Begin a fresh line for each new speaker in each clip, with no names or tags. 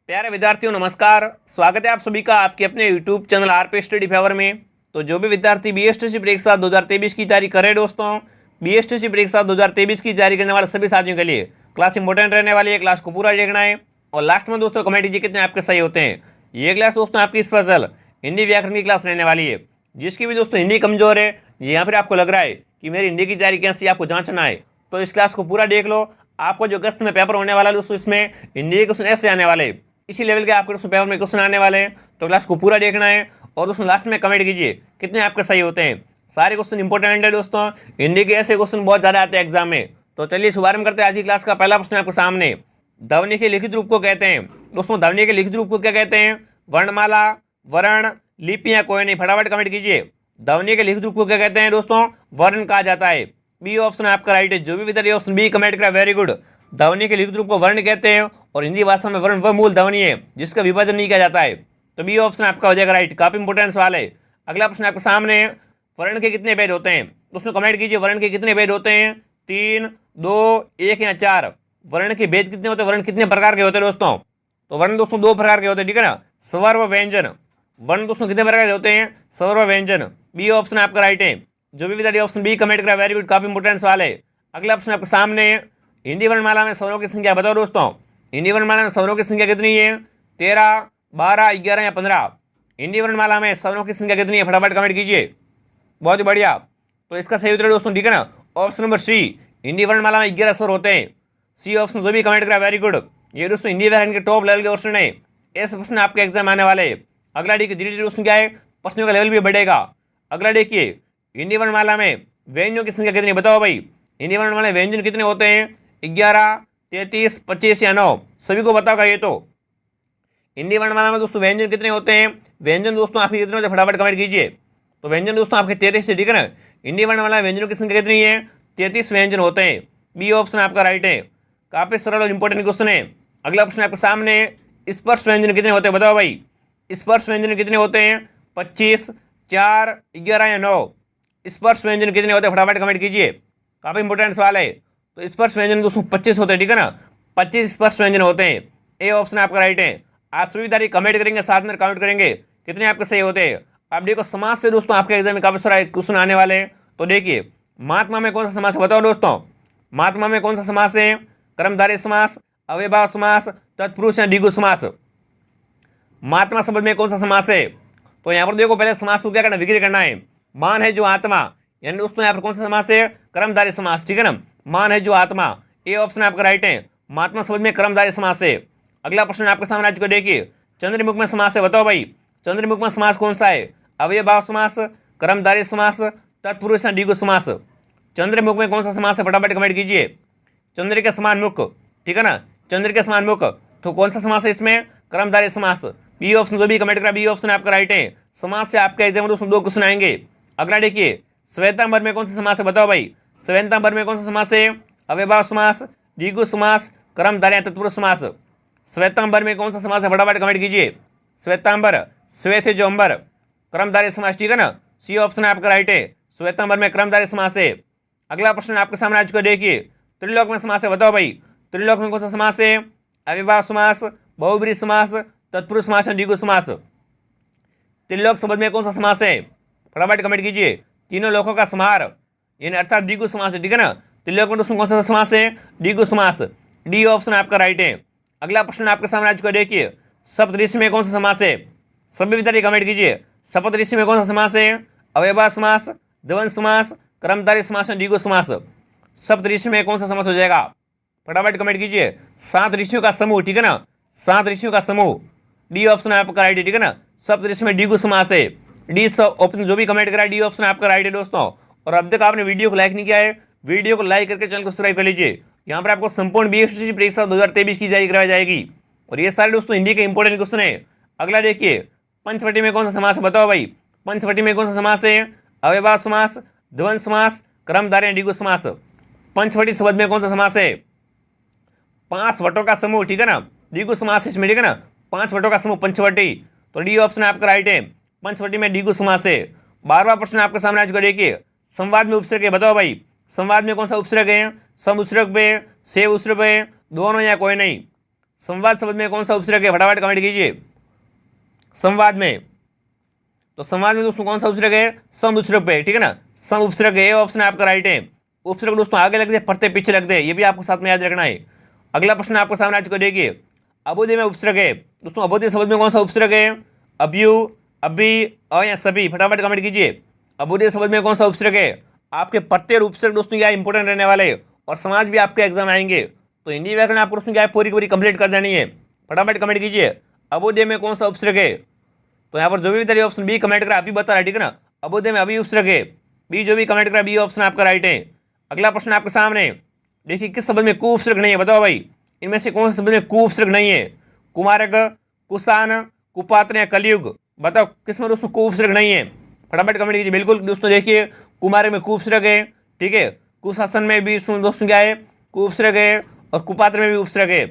प्यारे विद्यार्थियों नमस्कार। स्वागत है आप सभी का आपके अपने YouTube channel RP study favour में। तो जो भी विद्यार्थी बीएसटीसी परीक्षा 2023 की तैयारी कर रहे दोस्तों, बीएसटीसी परीक्षा 2023 की तैयारी करने वाले सभी साथियों के लिए क्लास इंपॉर्टेंट रहने वाली है। क्लास को पूरा देखना है और लास्ट में दोस्तों कमेंट कीजिए कितने आपके सही होते हैं। ये क्लास दोस्तों आपकी स्पेशल हिंदी व्याकरण की क्लास रहने वाली है। जिसकी भी दोस्तों हिंदी कमजोर है या फिर आपको लग रहा है कि मेरी हिंदी की तैयारी कैसी आपको जांचना है, तो इस क्लास को पूरा देख लो। आपको जो अगस्त में पेपर होने वाला है दोस्तों, इसमें हिंदी के क्वेश्चन ऐसे आने वाले, इसी लेवल के आपके दोस्तों पेपर में क्वेश्चन आने वाले हैं। तो क्लास को पूरा देखना है और दोस्तों लास्ट में कमेंट कीजिए कितने आपके सही होते हैं। सारे क्वेश्चन इंपॉर्टेंट है दोस्तों, हिंदी के ऐसे क्वेश्चन बहुत ज़्यादा आते हैं एग्जाम में। तो चलिए शुभारंभ करते हैं आज की क्लास का। पहला प्रश्न आपके सामने, ध्वनि के लिखित रूप को कहते हैं। दोस्तों ध्वनि के लिखित रूप को क्या कहते हैं? वर्णमाला, वर्ण, लिपि या कोई नहीं? फटाफट कमेंट कीजिए। ध्वनि के लिखित रूप को क्या कहते हैं दोस्तों? वर्ण कहा जाता है। बी ऑप्शन आपका राइट है। जो भी विद्यार्थी ऑप्शन बी कमेंट करा वेरी गुड। ध्वनि के लिखित रूप को वर्ण कहते हैं और हिंदी भाषा में वर्ण वह मूल ध्वनि है जिसका विभाजन नहीं किया जाता है। तो बी ऑप्शन आपका हो जाएगा राइट। काफी इंपोर्टेंट सवाल है। अगला प्रश्न आपके सामने, वर्ण के कितने भेद होते हैं? दोस्तों कमेंट कीजिए वर्ण के कितने भेद होते हैं? 3, 2, 1 या 4? वर्ण के भेद कितने होते हैं? वर्ण कितने प्रकार के होते हैं दोस्तों? तो वर्ण दोस्तों 2 प्रकार के होते हैं, ठीक है ना? स्वर व व्यंजन। वर्ण दोस्तों कितने प्रकार के होते हैं? स्वर व व्यंजन। बी ऑप्शन आपका राइट है। जो भी विद्यार्थी ऑप्शन बी कमेंट करा वेरी गुड। काफी इंपोर्टेंट सवाल है। अगला प्रश्न आपके सामने, हिंदी वर्णमाला में स्वरों की संख्या बताओ दोस्तों। हिंदी वर्णमाला में स्वरों की संख्या कितनी है? 13, 12, 11 या 15? हिंदी वर्णमाला में स्वरों की संख्या कितनी है? फटाफट कमेंट कीजिए। बहुत बढ़िया। तो इसका सही उत्तर दोस्तों, ठीक है ना, ऑप्शन नंबर सी। हिंदी वर्णमाला में 11 स्वर होते हैं। सी ऑप्शन जो भी कमेंट करा वेरी गुड। ये दोस्तों हिंदी व्याकरण के टॉप लेवल के क्वेश्चन है। ऐसे प्रश्न आपके एग्जाम आने वाले हैं। अगला देखिए, धीरे धीरे दोस्तों क्या है, प्रश्नों का लेवल भी बढ़ेगा। अगला देखिए, हिंदी वर्णमाला में व्यंजनों की संख्या कितनी बताओ भाई। हिंदी वर्णमाला में व्यंजन कितने होते हैं? 11, 33, 25 या 9? सभी को बताओगा ये तो। हिंदी वर्णमाला में दोस्तों व्यंजन कितने होते हैं? व्यंजन दोस्तों आपके कितने होते हैं? फटाफट कमेंट कीजिए। तो व्यंजन दोस्तों आपके 33 है, ठीक है ना? हिंदी वर्णमाला में व्यंजनों की संख्या कितनी है? 33 व्यंजन होते हैं। बी ऑप्शन आपका राइट है। काफी सरल और इंपॉर्टेंट क्वेश्चन है। अगला प्रश्न आपके सामने, स्पर्श व्यंजन कितने होते हैं बताओ भाई। स्पर्श व्यंजन कितने होते हैं? 25, 4, 11 या 9? स्पर्श व्यंजन कितने होते हैं? फटाफट कमेंट कीजिए। काफी इंपॉर्टेंट सवाल है। तो स्पर्श व्यंजन दोस्तों 25 होते हैं, ठीक है ना? 25 स्पर्श व्यंजन होते हैं। ए ऑप्शन आपका राइट है। आप सभी विद्यार्थी कमेंट करेंगे, साथ में काउंट करेंगे कितने आपके सही होते हैं। आप देखो समास से दोस्तों आपके एग्जाम में काफी सारे क्वेश्चन आने वाले हैं। तो देखिए, महात्मा में कौन सा समास है बताओ दोस्तों। महात्मा में कौन सा समास है? कर्मधारय समास, अव्ययभाव समास, तत्पुरुष या द्विगु समास? महात्मा शब्द में कौन सा समास है? तो यहाँ पर देखो, पहले समास को क्या करना, विग्रह करना है। मान है जो आत्मा, यानी दोस्तों यहाँ पर कौन सा समास है? कर्मधारय समास, ठीक है ना? मान है जो आत्मा। ए ऑप्शन आपका राइट है। महात्मा शब्द में कर्मधारय समास है। अगला प्रश्न आपके सामने आज को देखिए, चंद्रमुख में समास है बताओ भाई। चंद्रमुख में समास कौन सा है? अव्ययभाव समास, कर्मधारय समास, तत्पुरुष या द्विगु समास? चंद्रमुख में कौन सा समास है? फटाफट कमेंट कीजिए। चंद्र के समान मुख, ठीक है ना? चंद्र के समान मुख, तो कौन सा समास है इसमें? कर्मधारय समास। बी ऑप्शन जो भी कमेंट करा, बी ऑप्शन आपका राइट है। समास से आपके एग्जाम में दोस्तों 2 क्वेश्चन आएंगे। अगला देखिए, श्वेतांबर में कौन सा समास है बताओ भाई। श्वेतांबर में कौन सा समास है? अव्ययभाव समास, द्विगु समास, कर्मधारय या तत्पुरुष समास? श्वेतांबर में कौन सा समास है? फटाफट कमेंट कीजिए। श्वेतांबर, श्वेत है जो अंबर, कर्मधारय समास, ठीक है ना? सी ऑप्शन आपका राइट है। श्वेतांबर में कर्मधारय समास है। अगला प्रश्न आपके सामने आज को देखिए, त्रिलोक में समास है बताओ भाई। त्रिलोक में कौन सा समास है? अव्ययभाव समास, बहुब्रीहि समास, तत्पुरुष समास या द्विगु समास? त्रिलोक शब्द में कौन सा समास है? फटाफट कमेंट कीजिए। तीनों लोकों का समाहार, यानी अर्थात द्विगु समास है, ठीक है ना? त्रिलोक में दोस्तों कौन सा समास है? द्विगु समास। डी ऑप्शन आपका राइट है। अगला प्रश्न आपके सामने आज को देखिए, सप्तऋषि में कौन सा समास है? सभी विद्यार्थी कमेंट कीजिए। सप्तऋषि में कौन सा समास है? अव्ययभाव समास, द्वंद्व समास, कर्मधारय समास या द्विगु समास? सप्तऋषि में कौन सा समास हो जाएगा? फटाफट कमेंट कीजिए। 7 ऋषियों का समूह, ठीक है ना? 7 ऋषियों का समूह। डी ऑप्शन आपका राइट है, ठीक है ना? सप्तऋषि में द्विगु समास है। डी ऑप्शन जो भी कमेंट करा, डी ऑप्शन आपका राइट है दोस्तों। और अब तक आपने वीडियो को लाइक नहीं किया है, वीडियो को लाइक करके चैनल को सब्सक्राइब कर लीजिए। यहाँ पर आपको संपूर्ण बीएसटीसी परीक्षा 2023 की जारी करवाई जाएगी और ये सारे दोस्तों हिंदी के इंपॉर्टेंट क्वेश्चन है। अगला देखिए, पंचवटी में कौन सा समास है बताओ भाई। पंचवटी में कौन सा समास है? अव्ययभाव समास, द्वंद्व समास, कर्मधारय, द्विगु समास? पंचवटी शब्द में कौन सा समास है? 5 वटों का समूह, ठीक है ना? द्विगु समास इसमें, ठीक है ना? 5 वटों का समूह पंचवटी। तो डी ऑप्शन आपका राइट है। पंचवटी में द्विगु समास है। 12वां प्रश्न आपके सामने आज को देखिए, संवाद में उपसर्ग है बताओ भाई। संवाद में कौन सा उपसर्ग है? सम उपसर्ग पे, से उपसर्ग पे, दोनों या कोई नहीं? संवाद शब्द में कौन सा उपसर्ग है, फटाफट कमेंट कीजिए। संवाद में, तो संवाद में दोस्तों कौन सा उपसर्ग है, सम उपसर्ग पे, ठीक है ना, सम उपसर्ग है, ये ऑप्शन आपका राइट है। उपसर्ग दोस्तों आगे लगते हैं, प्रत्यय पीछे लगते हैं, ये भी आपको साथ में याद रखना है। अगला प्रश्न आपके सामने आज को देखिए, अबोधय में उपसर्ग है दोस्तों, अबोधय शब्द में कौन सा उपसर्ग है, अभ्यु, अभी और या सभी, फटाफट कमेंट कीजिए। अबोधय शब्द में कौन सा उपसर्ग है, आपके प्रत्यय और उपसर्ग दोस्तों क्या इंपोर्टेंट रहने वाले हैं, और समाज भी आपके एग्जाम आएंगे, तो हिंदी व्याकरण आपको दोस्तों क्या है पूरी पूरी कंप्लीट कर देनी है। फटाफट कमेंट कीजिए, अबोधय में कौन सा उपसर्ग है। तो यहाँ पर जो भी विद्यार्थी ऑप्शन बी कमेंट करा अभी बता रहा है, ठीक है ना, अबोधय में अभी उपसर्ग है, बी जो भी कमेंट करा बी ऑप्शन आपका राइट है। अगला प्रश्न आपके सामने देखिए, किस शब्द में कु उपसर्ग नहीं है, बताओ भाई, इनमें से कौन से शब्द में कु उपसर्ग नहीं है, कुमारक, कुसान, कुपात्र या कलयुग, बताओ किसमें दोस्तों कु उपसर्ग नहीं है, फटाफट कमेंट कीजिए। बिल्कुल दोस्तों देखिए, कुमारक में कु उपसर्ग है, ठीक है, कुशासन में भी दोस्तों क्या है कु उपसर्ग है, और कुपात्र में भी उपसर्ग है।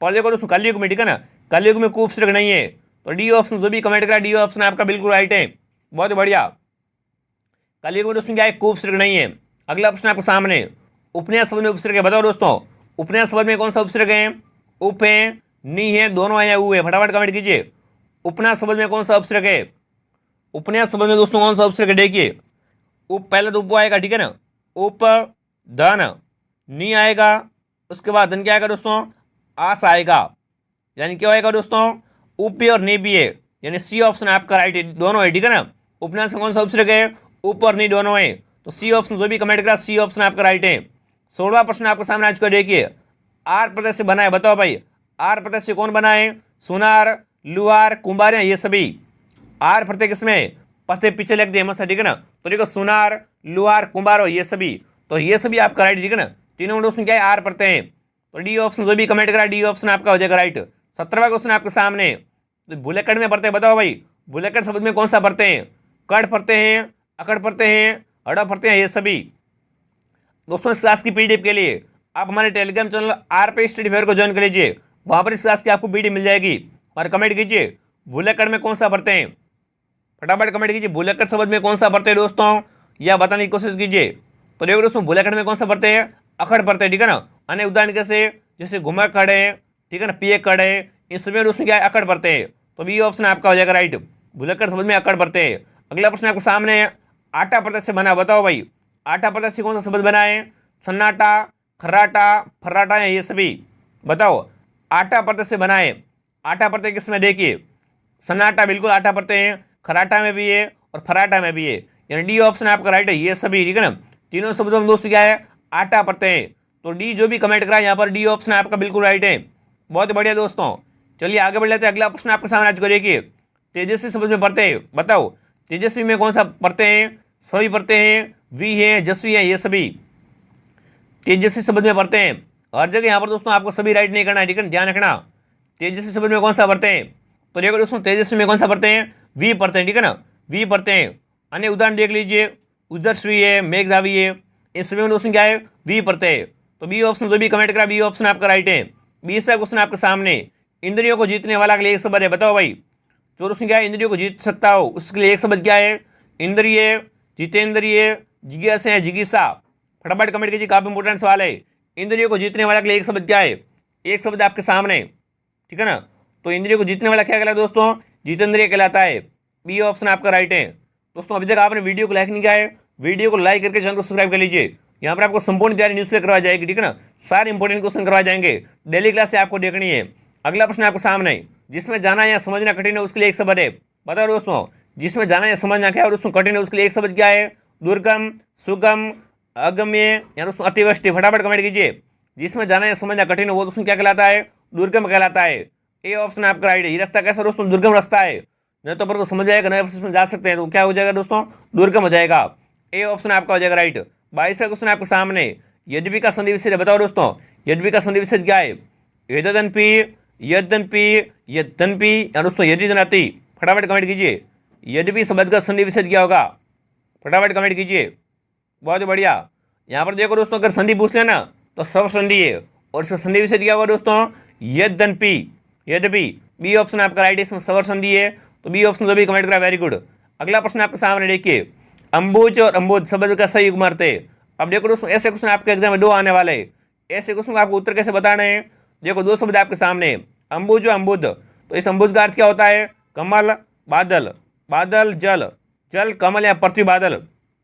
पर देखो दोस्तों कलयुग में, ठीक है ना, कलयुग में कु उपसर्ग नहीं है, तो डी ऑप्शन जो भी कमेंट करा डी ऑप्शन आपका बिल्कुल राइट है, बहुत बढ़िया। कलयुग में दोस्तों क्या है कु उपसर्ग नहीं है। अगला प्रश्न आपके सामने, उपन्यास शब्द में उपसर्ग है, बताओ दोस्तों उपन्यास शब्द में कौन सा उपसर्ग है, उप है, नी है, दोनों है या ऊ है, फटाफट कमेंट कीजिए। उपन्यास शब्द में कौन सा उपसर्ग है, उपन्यास शब्द में दोस्तों कौन सा उपसर्ग है, देखिए उप पहले तो उप आएगा, ठीक है ना, उप धन, नी आएगा, उसके बाद धन क्या आएगा दोस्तों, आस आएगा, यानी क्या आएगा दोस्तों, उप और नी भी है, यानी सी ऑप्शन आपका राइट है, दोनों है, ठीक है ना। उपन्यास में कौन सा उपसर्ग है, उप और नी दोनों है, तो सी ऑप्शन जो भी कमेंट करा सी ऑप्शन आपका राइट है। 16वां प्रश्न आपके सामने आज को देखिए, आर प्रत्यय से बना है, बताओ भाई आर प्रत्यय से कौन बना है, सुनार, लुहार, कुंभार, ये सभी। आर प्रत्यय किसमें, प्रत्यय पीछे लिख दिए हमेशा, ठीक है ना, तो देखो सुनार, लुहार, कुंभार, ये सभी, तो ये सभी आपका राइट, ठीक है ना, तीनों दोस्तों क्या है आर प्रत्यय है, तो डी ऑप्शन जो भी कमेंट करा डी ऑप्शन आपका हो जाएगा राइट। 17वां क्वेश्चन आपके सामने, तो बुलेकड़ में पढ़ते हैं, बताओ भाई बुलेकड़ शब्द में कौन सा पढ़ते हैं, कड़ पढ़ते हैं, अकड़ पढ़ते हैं, अड़ा पढ़ते हैं, ये सभी। दोस्तों इस क्लास की पीडीएफ के लिए आप हमारे टेलीग्राम चैनल आर पे स्टडी फेयर को ज्वाइन कर लीजिए, वहाँ पर इस क्लास की आपको पीडीएफ मिल जाएगी। और कमेंट कीजिए बुलेकड़ में कौन सा पढ़ते हैं, फटाफट कमेंट कीजिए बुलेकड़ शब्द में कौन सा पढ़ते हैं दोस्तों, या बताने की कोशिश कीजिए। तो देखो दोस्तों बुलेकड़ में कौन सा पढ़ते हैं, अखड़ पढ़ते हैं, ठीक है ना, अन्य उदाहरण कैसे जैसे घुमा खड़े, ठीक है ना, पिए खड़े, इसमें दोस्तों क्या है अकड़ पढ़ते हैं, तो बी ऑप्शन आपका हो जाएगा राइट, बुलेकड़ शब्द में अकड़ पढ़ते हैं। अगला प्रश्न आपके सामने है, आटा प्रत्यय से बना, बताओ भाई आटा प्रत्यय से कौन सा शब्द बना है, सन्नाटा, खर्राटा, फर्राटा या ये सभी, बताओ आटा प्रत्यय से बना है। आटा प्रत्यय किसमें, देखिए सन्नाटा बिल्कुल आटा प्रत्यय है, खराटा में भी है और फराटा में भी है, यानी डी ऑप्शन आपका राइट है, ये सभी, ठीक है ना, तीनों शब्दों में दोस्तों क्या है आटा प्रत्यय है, तो डी जो भी कमेंट करा यहाँ पर डी ऑप्शन आपका बिल्कुल राइट है, बहुत बढ़िया दोस्तों। चलिए आगे बढ़ लेते हैं, अगला प्रश्न आपके सामने आज को देखिए, तेजस्वी शब्द में पढ़ते हैं, बताओ तेजस्वी में कौन सा पढ़ते हैं, सभी पढ़ते हैं, वी है, जस्वी है, ये सभी तेजस्वी शब्द में पढ़ते हैं। हर जगह यहाँ पर दोस्तों आपको सभी राइट नहीं करना है, ठीक है, ध्यान रखना। तेजस्वी शब्द में कौन सा पढ़ते हैं, तो देखो दोस्तों तेजस्वी में कौन सा पढ़ते हैं, वी पढ़ते हैं, ठीक है ना, वी पढ़ते हैं। अन्य उदाहरण देख लीजिए, उदरश्री है, मेघधावी है, इसमें दोस्तों क्या है वी पढ़ते हैं, तो बी ऑप्शन जो भी कमेंट करा बी ऑप्शन आपका राइट है। 20वां क्वेश्चन आपके सामने, इंद्रियों को जीतने वाला के लिए एक शब्द है, बताओ भाई जो दोस्तों क्या है इंद्रियों को जीत सकता हो उसके लिए एक शब्द क्या है, इंद्रिय, जितेंद्रिय, जिज्ञासा है, जिज्ञासा, फटाफट कमेंट कीजिए, काफी इंपोर्टेंट सवाल है। इंद्रियों को जीतने वाला के लिए एक शब्द क्या है, एक शब्द आपके सामने, ठीक है ना, तो इंद्रियों को जीतने वाला क्या कहलाता है दोस्तों, जितेंद्रिय कहलाता है, बी ऑप्शन आपका राइट है। दोस्तों अभी तक आपने वीडियो को लाइक नहीं किया है, वीडियो को लाइक करके चैनल को सब्सक्राइब कर लीजिए, यहाँ पर आपको संपूर्ण तैयारी न्यूज़ करवाई जाएगी, ठीक है ना, सारे इंपोर्टेंट क्वेश्चन करवाए जाएंगे, डेली क्लास से आपको देखनी है। अगला प्रश्न आपको सामने, जिसमें जाना या समझना कठिन है उसके लिए एक शब्द है, बताओ दोस्तों जिसमें जाना या समझना क्या है और दोस्तों कठिन है उसके लिए एक शब्द क्या है, दुर्गम, सुगम, अगम्य या दोस्तों अतिवृष्टि, फटाफट कमेंट कीजिए। जिसमें जाना या समझना कठिन है वो दोस्तों क्या कहलाता है, दुर्गम कहलाता है, ए ऑप्शन आपका राइट है। ये रास्ता कैसा दोस्तों, दुर्गम रास्ता है, न तो पर को समझ जाएगा न उसमें जा सकते हैं, तो क्या हो जाएगा दोस्तों, दुर्गम हो जाएगा, ए ऑप्शन आपका हो जाएगा राइट। 22वां क्वेश्चन आपके सामने, यद्यपि का संधि विच्छेद, बताओ दोस्तों यद्यपि का संधि विच्छेद क्या है, यदनपि, यदनपि, यदनपि या दोस्तों यदिदनति, फटाफट कमेंट कीजिए। यद्यपि शब्द का संधि विच्छेद क्या होगा, फटाफट कमेंट कीजिए, बहुत बढ़िया। यहाँ पर देखो दोस्तों अगर संधि पूछ लेना तो सब संधि है, और इसका संधि विच्छेद क्या होगा दोस्तों, यदनपि, यद्यपि, बी ऑप्शन आपका राइट है, इसमें सवर संधि है, तो बी ऑप्शन जो भी कमेंट करा वेरी गुड। अगला प्रश्न आपके सामने देखिए, अंबुज और अंबुज शब्द का सही युग्म अर्थ है। अब देखो दोस्तों ऐसे क्वेश्चन आपके एग्जाम में 2 आने वाले हैं, ऐसे क्वेश्चन को आपको उत्तर कैसे बताना है, देखो 2 शब्द आपके सामने, अंबुज अम्बुद, तो इस अंबुज का अर्थ क्या होता है? कमल, बादल, बादल जल, जल कमल या पृथ्वी बादल।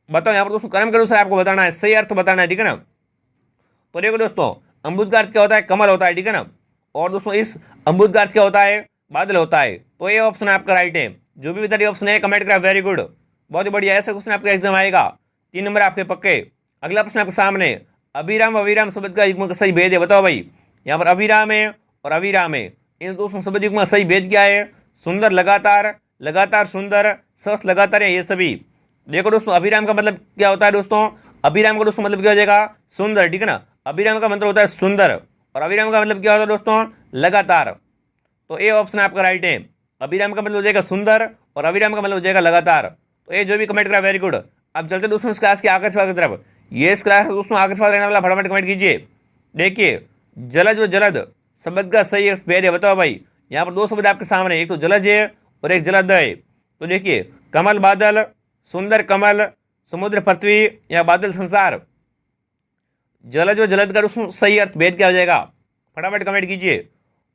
बताओ यहाँ पर दोस्तों क्रम के अनुसार आपको बताना है, सही अर्थ बताना है, ठीक है ना। तो देखो दोस्तों, अंबुज का अर्थ क्या होता है? कमल होता है, ठीक है ना। और दोस्तों इस अंबुज का अर्थ क्या होता है? बादल होता है। तो ये ऑप्शन आपका राइट है। जो भी विद्यार्थी ऑप्शन है कमेंट करा, वेरी गुड, बहुत ही बढ़िया। ऐसा क्वेश्चन आपका एग्जाम आएगा, 3 नंबर आपके पक्के। अगला प्रश्न आपके सामने, अभिराम अविराम शब्द का युग्म का सही भेद है, बताओ भाई। यहाँ पर अभिराम है और अविराम है, इन दोस्तों शब्द युग्म का सही भेद क्या है? सुंदर लगातार, लगातार सुंदर, स्वस्थ लगातार है, ये सभी। देखो दोस्तों, अभिराम का मतलब क्या होता है दोस्तों? अभिराम का दोस्तों मतलब क्या हो जाएगा? सुंदर, ठीक है ना। अभिराम का मतलब होता है सुंदर, और अभिराम का मतलब क्या होता है दोस्तों? लगातार। तो ये ऑप्शन आपका राइट है। अभिराम का मतलब हो जाएगा सुंदर और अभिराम का मतलब हो जाएगा लगातार। तो ये जो भी कमेंट करा, वेरी गुड। अब चलते दोस्तों इस क्लास के आखिरी सवाल की तरफ। ये इस क्लास का दोस्तों आखिरी सवाल रहने वाला, फटाफट कमेंट कीजिए। देखिए, जलज व जलद शब्द का सही भेद है, बताओ भाई। यहाँ पर 2 शब्द आपके सामने, एक तो जलज है और एक जलद है। तो देखिए, कमल बादल, सुंदर कमल, समुद्र पृथ्वी या बादल संसार। जलज व जलद का दोस्तों सही अर्थ भेद क्या हो जाएगा? फटाफट कमेंट कीजिए।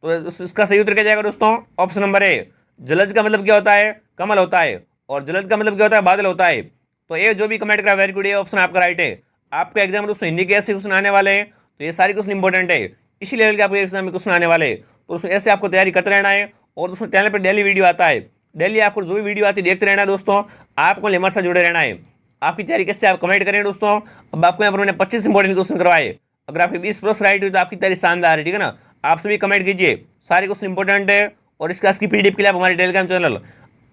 तो इसका सही उत्तर क्या जाएगा दोस्तों? Option number A. जलज का मतलब क्या होता है? कमल होता है, और जलद का मतलब क्या होता है? बादल होता है। तो ये जो भी कमेंट करा, वेरी गुड, ये ऑप्शन आपका राइट है। आपका एग्जाम में दोस्तों हिंदी के ऐसे क्वेश्चन आने वाले हैं, तो ये सारे क्वेश्चन इंपॉर्टेंट है, इसी लेवल के आपके एग्जाम में क्वेश्चन आने वाले हैं। तो दोस्तों ऐसे आपको तैयारी करते रहना है। और दोस्तों चैनल पर डेली वीडियो आता है, डेली आपको जो भी वीडियो आती है देखते रहना है दोस्तों। आपको हमारे साथ जुड़े रहना है। आपकी तैयारी कैसे आप कमेंट करें दोस्तों। अब आपको यहाँ पर मैंने 25 इंपॉर्टेंट क्वेश्चन करवाए, अगर आपके 20 प्रश्न राइट हुई तो आपकी तैयारी शानदार है, ठीक है ना। आप सभी कमेंट कीजिए, सारे क्वेश्चन इंपॉर्टेंट है। और इस क्लास की पीडीएफ के लिए आप हमारे Telegram channel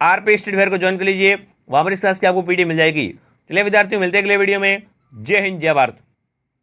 RP study fair को ज्वाइन कर लीजिए, वहाँ पर इस क्लास की आपको पीडीएफ मिल जाएगी। चलिए विद्यार्थियों, मिलते हैं अगले वीडियो में। जय हिंद, जय भारत।